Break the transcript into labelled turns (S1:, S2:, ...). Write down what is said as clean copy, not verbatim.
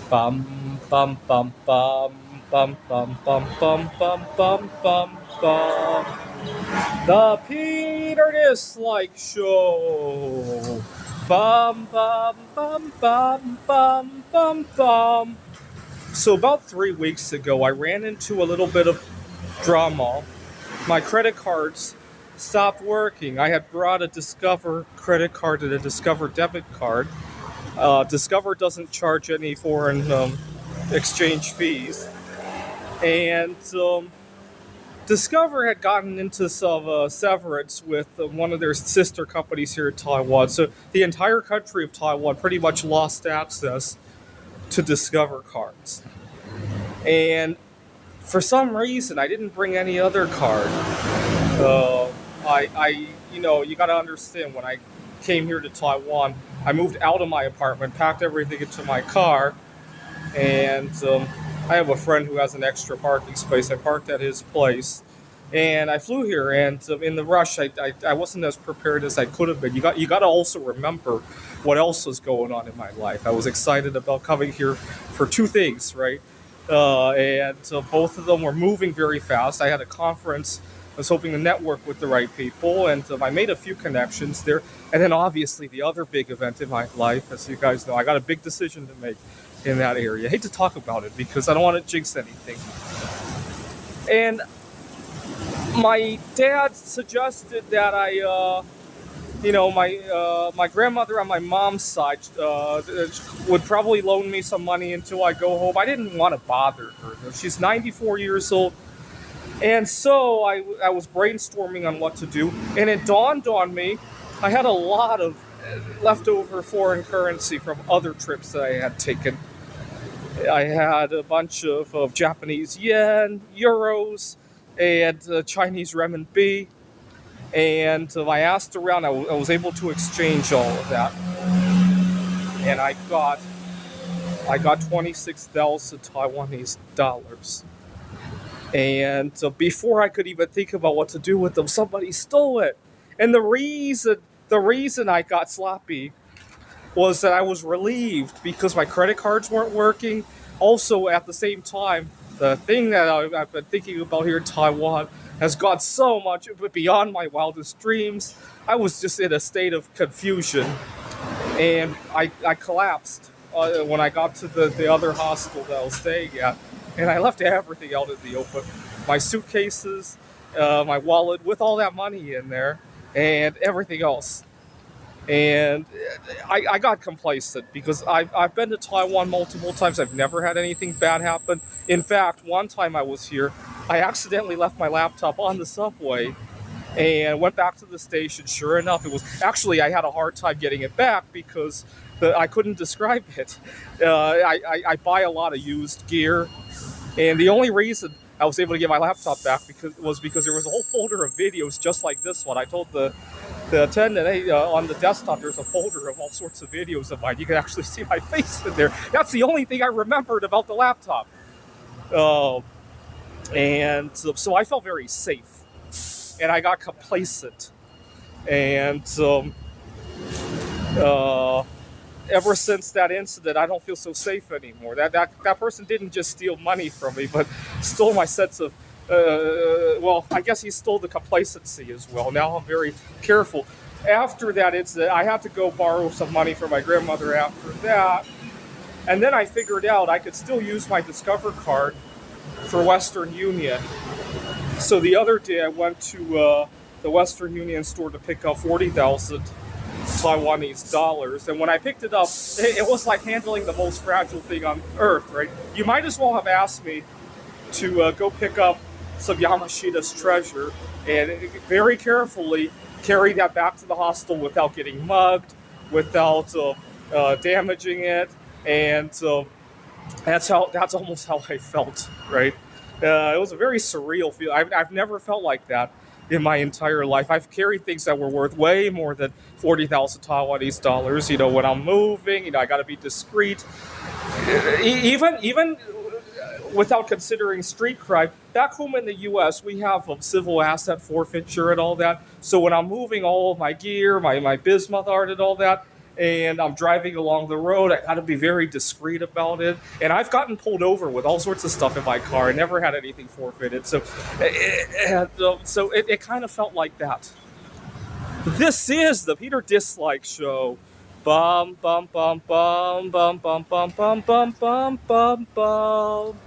S1: Bum bum bum bum bum bum bum bum bum bum bum bum. The Peter Dislike Show. Bum bum bum bum bum bum bum. So about 3 weeks ago, I ran into a little bit of drama. My credit cards stopped working. I had brought a Discover credit card and a Discover debit card. Discover doesn't charge any foreign exchange fees, and Discover had gotten into some severance with one of their sister companies here in Taiwan. So the entire country of Taiwan pretty much lost access to Discover cards. And for some reason, I didn't bring any other card. Uh, you got to understand when I came here to Taiwan, I moved out of my apartment, packed everything into my car, and I have a friend who has an extra parking space. I parked at his place, and I flew here. And in the rush, I wasn't as prepared as I could have been. You got to also remember what else was going on in my life. I was excited about coming here for two things, right? And both of them were moving very fast. I had a conference. I was hoping to network with the right people, and I made a few connections there. And then, obviously, the other big event in my life, as you guys know, I got a big decision to make in that area. I hate to talk about it because I don't want to jinx anything. And my dad suggested that my grandmother on my mom's side would probably loan me some money until I go home. I didn't want to bother her. She's 94 years old. And so I was brainstorming on what to do. And it dawned on me I had a lot of leftover foreign currency from other trips that I had taken. I had a bunch of Japanese yen, euros, and Chinese renminbi. And I asked around, I was able to exchange all of that. And I got 26,000 Taiwanese dollars. And before I could even think about what to do with them, somebody stole it. And the reason I got sloppy was that I was relieved because my credit cards weren't working. Also, at the same time, the thing that I've been thinking about here in Taiwan has gone so much beyond my wildest dreams. I was just in a state of confusion, and I collapsed when I got to the other hostel that I was staying at, and I left everything out in the open. My suitcases, my wallet with all that money in there, and everything else. And I got complacent because I've been to Taiwan multiple times. I've never had anything bad happen. In fact, one time I was here, I accidentally left my laptop on the subway and went back to the station. Sure enough, it was actually I had a hard time getting it back because I couldn't describe it. I buy a lot of used gear, and the only reason I was able to get my laptop back because there was a whole folder of videos just like this one. I told the attendant, hey, on the desktop, there's a folder of all sorts of videos of mine. You can actually see my face in there. That's the only thing I remembered about the laptop. Uh, and so I felt very safe, and I got complacent. And uh, ever since that incident, I don't feel so safe anymore. That person didn't just steal money from me, but stole my sense of. Well, I guess he stole the complacency as well. Now I'm very careful. After that incident, I had to go borrow some money from my grandmother after that. And then I figured out I could still use my Discover card for Western Union. So the other day I went to the Western Union store to pick up 40,000 Taiwanese dollars. And when I picked it up, it was like handling the most fragile thing on earth, right? You might as well have asked me to go pick up some Yamashita's treasure and very carefully carry that back to the hostel without getting mugged, without damaging it, and that's almost how I felt, right? It was a very surreal feel. I've never felt like that in my entire life. I've carried things that were worth way more than 40,000 Taiwanese dollars. When I'm moving, I got to be discreet. Even without considering street crime, back home in the U.S., we have civil asset forfeiture and all that. So when I'm moving all of my gear, my bismuth art and all that, and I'm driving along the road. I got to be very discreet about it. And I've gotten pulled over with all sorts of stuff in my car. I never had anything forfeited. So it kind of felt like that. This is the Peter Dislike Show. Bum bum bum bum bum bum bum bum bum bum bum bum.